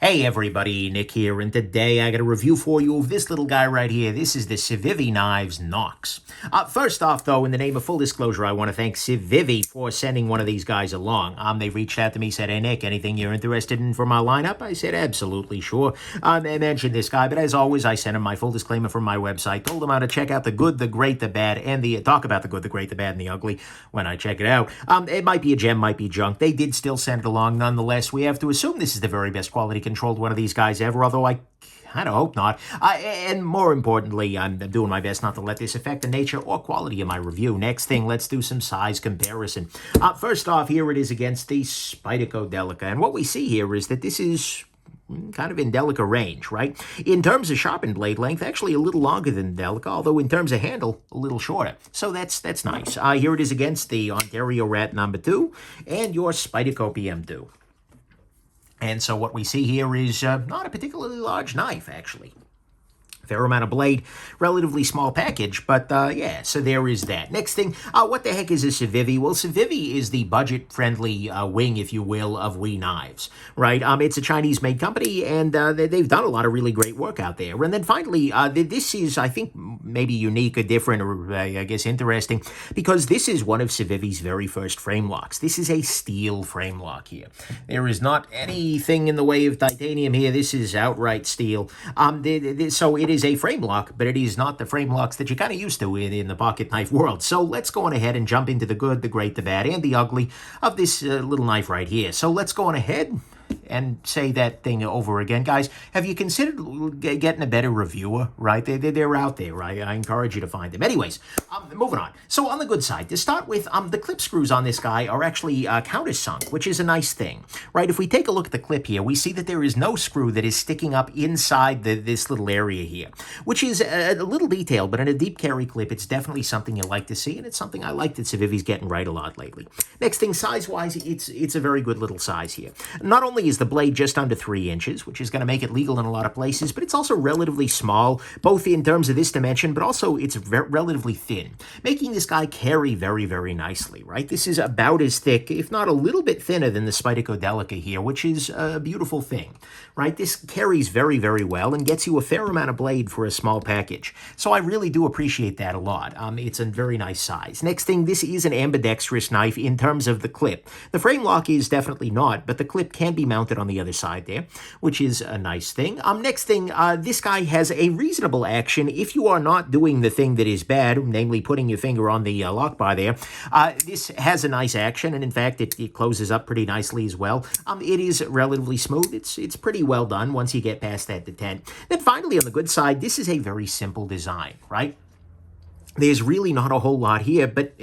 Hey everybody, Nick here, and today I got a review for you of this little guy right here. This is the Civivi Knives Nox. First off, though, in the name of full disclosure, I want to thank Civivi for sending one of these guys along. They reached out to me, said, "Hey Nick, anything you're interested in for my lineup?" I said, "Absolutely, sure." They mentioned this guy, but as always, I sent him my full disclaimer from my website, told him how to check out the good, the great, the bad, and talk about the good, the great, the bad, and the ugly when I check it out. It might be a gem, might be junk. They did still send it along nonetheless. We have to assume this is the very best quality controlled one of these guys ever, although I kind of hope not. And more importantly, I'm doing my best not to let this affect the nature or quality of my review. Next thing, let's do some size comparison. First off, here it is against the Spyderco Delica. And what we see here is that this is kind of in Delica range, right? In terms of sharpened blade length, actually a little longer than Delica, although in terms of handle, a little shorter. So that's nice. Here it is against the Ontario Rat number 2 and your Spyderco PM2. And so what we see here is not a particularly large knife, actually. Fair amount of blade, relatively small package, but yeah, so there is that. Next thing, what the heck is a Civivi? Well, Civivi is the budget-friendly wing, if you will, of WE Knives, right? It's a Chinese-made company, and they've done a lot of really great work out there. And then finally, this is, I think, maybe unique or different, or I guess interesting, because this is one of Civivi's very first frame locks. This is a steel frame lock here. There is not anything in the way of titanium here. This is outright steel. So it is a frame lock, but it is not the frame locks that you're kind of used to in the pocket knife world. So let's go on ahead and jump into the good, the great, the bad, and the ugly of this little knife right here. So let's go on ahead and say that thing over again. Guys, have you considered getting a better reviewer, right? They're out there, right? I encourage you to find them. Anyways, moving on. So on the good side, to start with, the clip screws on this guy are actually countersunk, which is a nice thing, right? If we take a look at the clip here, we see that there is no screw that is sticking up inside this little area here, which is a little detail, but in a deep carry clip, it's definitely something you like to see, and it's something I like that Civivi's getting right a lot lately. Next thing, size-wise, it's a very good little size here. Not only is the blade just under 3 inches, which is going to make it legal in a lot of places, but it's also relatively small, both in terms of this dimension, but also it's relatively thin, making this guy carry very, very nicely, right? This is about as thick, if not a little bit thinner than the Spyderco Delica here, which is a beautiful thing, right? This carries very, very well and gets you a fair amount of blade for a small package. So I really do appreciate that a lot. It's a very nice size. Next thing, this is an ambidextrous knife in terms of the clip. The frame lock is definitely not, but the clip can be mounted on the other side there, which is a nice thing. Next thing, this guy has a reasonable action if you are not doing the thing that is bad, namely putting your finger on the lock bar there. This has a nice action, and in fact, it closes up pretty nicely as well. It is relatively smooth. It's pretty well done once you get past that detent. Then finally, on the good side, this is a very simple design, right? There's really not a whole lot here, but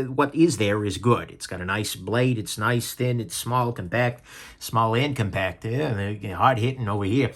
what is there is good. It's got a nice blade. It's nice, thin. It's small, compact. Small and compact. Yeah, hard hitting over here.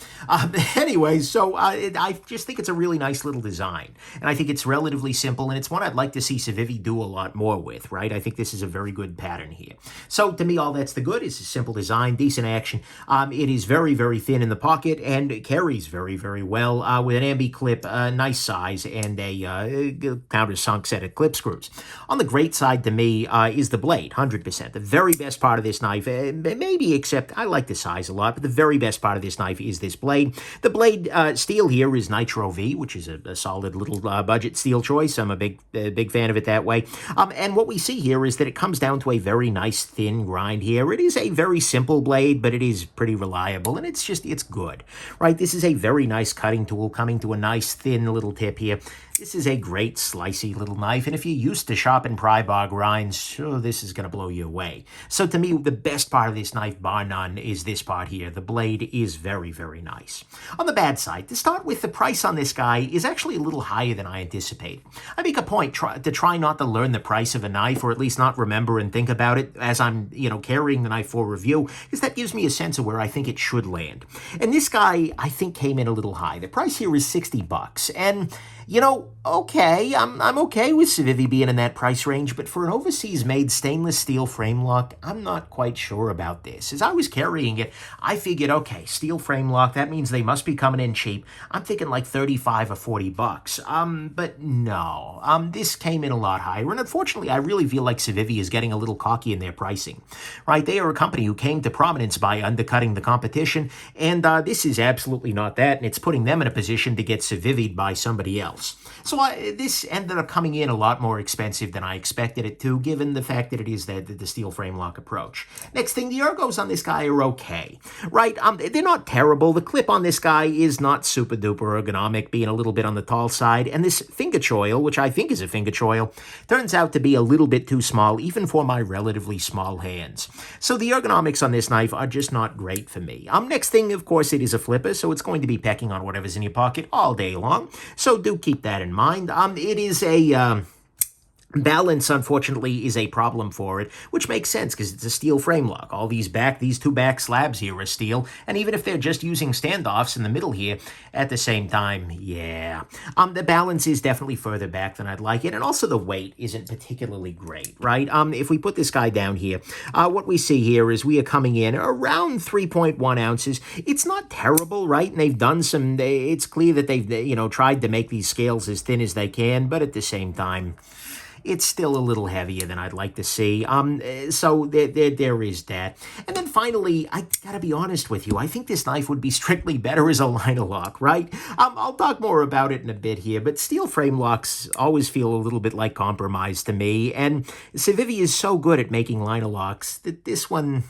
Anyway, so I just think it's a really nice little design. And I think it's relatively simple, and it's one I'd like to see Civivi do a lot more with, right? I think this is a very good pattern here. So to me, all that's the good is a simple design, decent action. It is very, very thin in the pocket and it carries very, very well with an ambi clip, nice size, and a countersunk set of clip screws. On the great side to me is the blade, 100%. The very best part of this knife, maybe except I like the size a lot, but the very best part of this knife is this blade. The blade steel here is Nitro V, which is a solid little budget steel choice. I'm a big fan of it that way. And what we see here is that it comes down to a very nice thin grind here. It is a very simple blade, but it is pretty reliable, and it's good, right? This is a very nice cutting tool coming to a nice thin little tip here. This is a great slicey little knife, and if you're used to sharp and pry bar grinds, sure, this is going to blow you away. So to me, the best part of this knife, bar none, is this part here. The blade is very, very nice. On the bad side, to start with, the price on this guy is actually a little higher than I anticipated. I make a point to try not to learn the price of a knife, or at least not remember and think about it as I'm, carrying the knife for review, because that gives me a sense of where I think it should land. And this guy, I think, came in a little high. The price here is $60, and okay, I'm okay with Civivi being in that price range, but for an overseas-made stainless steel frame lock, I'm not quite sure about this. As I was carrying it, I figured, okay, steel frame lock, that means they must be coming in cheap. I'm thinking like 35 or 40 bucks. But no, this came in a lot higher, and unfortunately, I really feel like Civivi is getting a little cocky in their pricing, right? They are a company who came to prominence by undercutting the competition, and this is absolutely not that, and it's putting them in a position to get Civivi'd by somebody else. So this ended up coming in a lot more expensive than I expected it to, given the fact that it is the steel frame lock approach. Next thing, the ergos on this guy are okay, right? They're not terrible. The clip on this guy is not super duper ergonomic, being a little bit on the tall side, and this finger choil, which I think is a finger choil, turns out to be a little bit too small, even for my relatively small hands. So the ergonomics on this knife are just not great for me. Next thing, of course, it is a flipper, so it's going to be pecking on whatever's in your pocket all day long, so do keep that in mind. It is a balance, unfortunately, is a problem for it, which makes sense because it's a steel frame lock. All these two back slabs here are steel, and even if they're just using standoffs in the middle here, at the same time, yeah. The balance is definitely further back than I'd like it, and also the weight isn't particularly great, right? If we put this guy down here, what we see here is we are coming in around 3.1 ounces. It's not terrible, right? And they've done it's clear that they've, tried to make these scales as thin as they can, but at the same time, it's still a little heavier than I'd like to see. So there is that. And then finally, I gotta be honest with you, I think this knife would be strictly better as a liner lock, right? I'll talk more about it in a bit here, but steel frame locks always feel a little bit like compromise to me, and Civivi is so good at making liner locks that this one,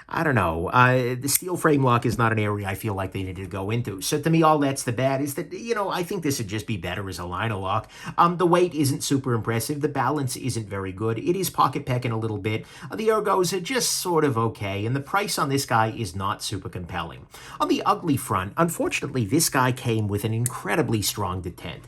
I don't know. The steel frame lock is not an area I feel like they needed to go into. So to me, all that's the bad is that, I think this would just be better as a liner lock. The weight isn't super impressive. The balance isn't very good. It is pocket pecking a little bit. The ergos are just sort of okay, and the price on this guy is not super compelling. On the ugly front, unfortunately, this guy came with an incredibly strong detent.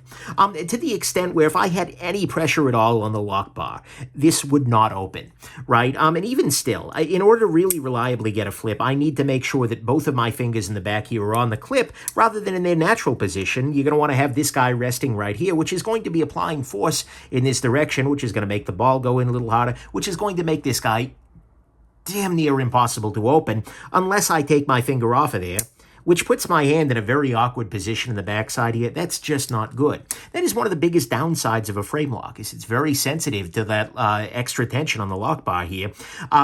To the extent where if I had any pressure at all on the lock bar, this would not open, right? And even still, in order to really reliably get a flip, I need to make sure that both of my fingers in the back here are on the clip rather than in their natural position. You're going to want to have this guy resting right here, which is going to be applying force in this direction, which is going to make the ball go in a little harder, which is going to make this guy damn near impossible to open unless I take my finger off of there, which puts my hand in a very awkward position in the backside here. That's just not good. That is one of the biggest downsides of a frame lock, is it's very sensitive to that extra tension on the lock bar here,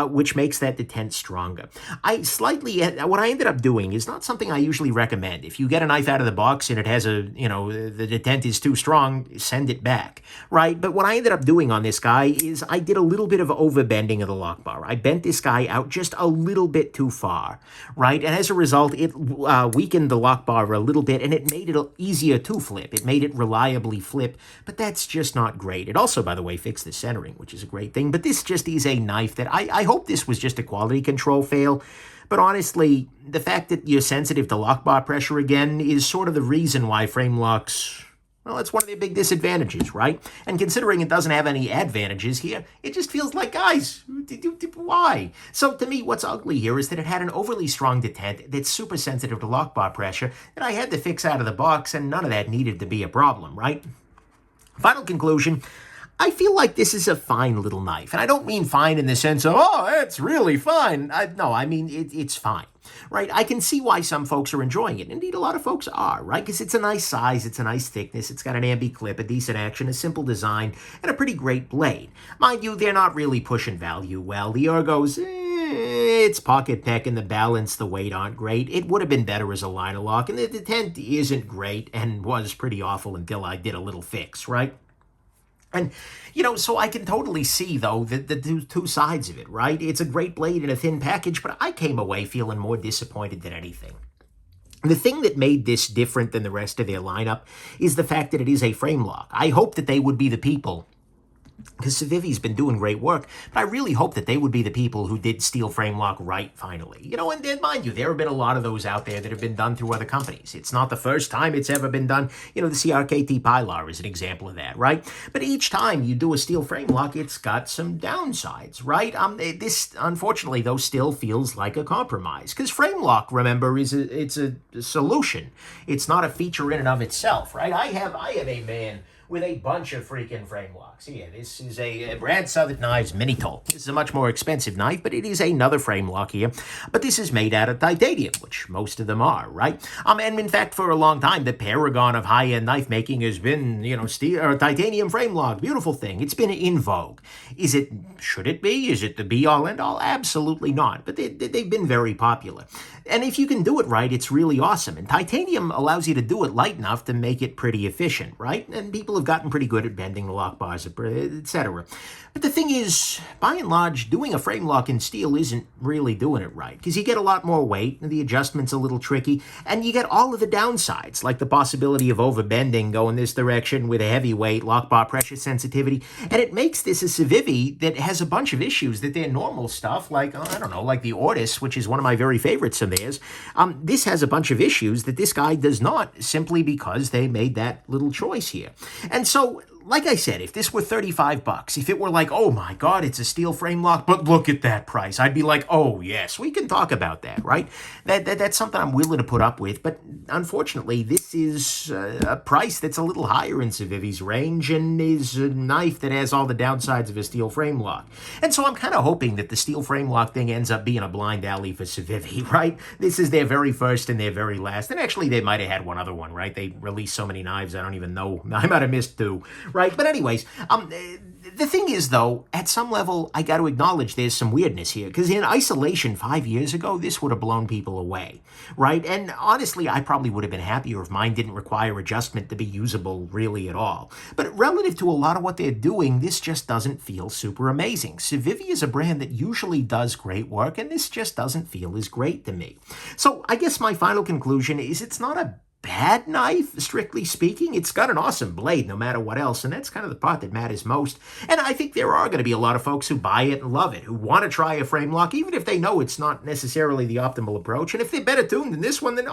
which makes that detent stronger. What I ended up doing is not something I usually recommend. If you get a knife out of the box and it has the detent is too strong, send it back, right? But what I ended up doing on this guy is I did a little bit of overbending of the lock bar. I bent this guy out just a little bit too far, right? And as a result, it weakened the lock bar a little bit, and it made it easier to flip. It made it reliably flip, but that's just not great. It also, by the way, fixed the centering, which is a great thing, but this just is a knife that I hope this was just a quality control fail. But honestly, the fact that you're sensitive to lock bar pressure again is sort of the reason why frame locks, well, it's one of their big disadvantages, right? And considering it doesn't have any advantages here, it just feels like, guys, why? So to me, what's ugly here is that it had an overly strong detent that's super sensitive to lock bar pressure that I had to fix out of the box, and none of that needed to be a problem, right? Final conclusion, I feel like this is a fine little knife. And I don't mean fine in the sense of, oh, it's really fine. No, I mean, it's fine. Right? I can see why some folks are enjoying it. Indeed, a lot of folks are, right? Because it's a nice size, it's a nice thickness, it's got an ambi clip, a decent action, a simple design, and a pretty great blade. Mind you, they're not really pushing value well. The ergos, it's pocket peck, and the balance, the weight aren't great. It would have been better as a liner lock, and the detent isn't great and was pretty awful until I did a little fix, right? And, so I can totally see, though, the two sides of it, right? It's a great blade in a thin package, but I came away feeling more disappointed than anything. The thing that made this different than the rest of their lineup is the fact that it is a frame lock. I hope that they would be the people because Civivi's been doing great work, but I really hope that they would be the people who did Steel Framelock right, finally. You know, and mind you, there have been a lot of those out there that have been done through other companies. It's not the first time it's ever been done. You know, the CRKT Pilar is an example of that, right? But each time you do a Steel Framelock, it's got some downsides, right? This, unfortunately, though, still feels like a compromise, because Framelock, remember, it's a solution. It's not a feature in and of itself, right? I have a man with a bunch of freaking Framelocks. Here, this is a Brad Southern Knives Mini Tool. This is a much more expensive knife, but it is another Framelock here. But this is made out of titanium, which most of them are, right? And in fact, for a long time, the paragon of high-end knife making has been, you know, steel or titanium Framelock. Beautiful thing. It's been in vogue. Should it be? Is it the be-all, end-all? Absolutely not. But they've been very popular. And if you can do it right, it's really awesome. And titanium allows you to do it light enough to make it pretty efficient, right? And people have gotten pretty good at bending the lock bars, etc. But the thing is, by and large, doing a Framelock in steel isn't really doing it right, because you get a lot more weight, and the adjustment's a little tricky, and you get all of the downsides, like the possibility of overbending going this direction with a heavy weight, lock bar pressure sensitivity, and it makes this a Civivi that has a bunch of issues that they're normal stuff, like, I don't know, like the Ortis, which is one of my very favorites of theirs. This has a bunch of issues that this guy does not, simply because they made that little choice here. And so, like I said, if this were $35, if it were like, oh my God, it's a Steel Framelock, but look at that price, I'd be like, oh yes, we can talk about that, right? That's something I'm willing to put up with, but unfortunately, this is a price that's a little higher in Civivi's range and is a knife that has all the downsides of a Steel Framelock. And so I'm kind of hoping that the Steel Framelock thing ends up being a blind alley for Civivi, right? This is their very first and their very last, and actually they might have had one other one, right? They released so many knives, I don't even know, I might have missed two. Right, but anyways, the thing is, though, at some level, I got to acknowledge there's some weirdness here, because in isolation 5 years ago, this would have blown people away, right? And honestly, I probably would have been happier if mine didn't require adjustment to be usable really at all. But relative to a lot of what they're doing, this just doesn't feel super amazing. Civivi is a brand that usually does great work, and this just doesn't feel as great to me. So I guess my final conclusion is it's not a bad knife, strictly speaking. It's got an awesome blade no matter what else, and that's kind of the part that matters most. And I think there are going to be a lot of folks who buy it and love it, who want to try a Framelock, even if they know it's not necessarily the optimal approach. And if they're better tuned than this one, then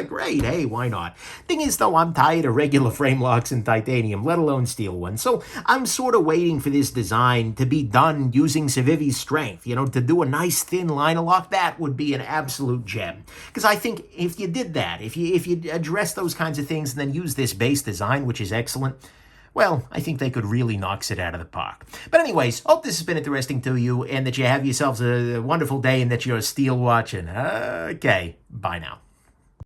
great, hey, why not? Thing is, though, I'm tired of regular Framelocks in titanium, let alone steel ones. So I'm sort of waiting for this design to be done using Civivi's strength, you know, to do a nice thin liner lock. That would be an absolute gem. Because I think if you did that, if you address those kinds of things and then use this base design, which is excellent, well, I think they could really knock it out of the park. But anyways, hope this has been interesting to you and that you have yourselves a wonderful day and that you're still watching. Okay, bye now.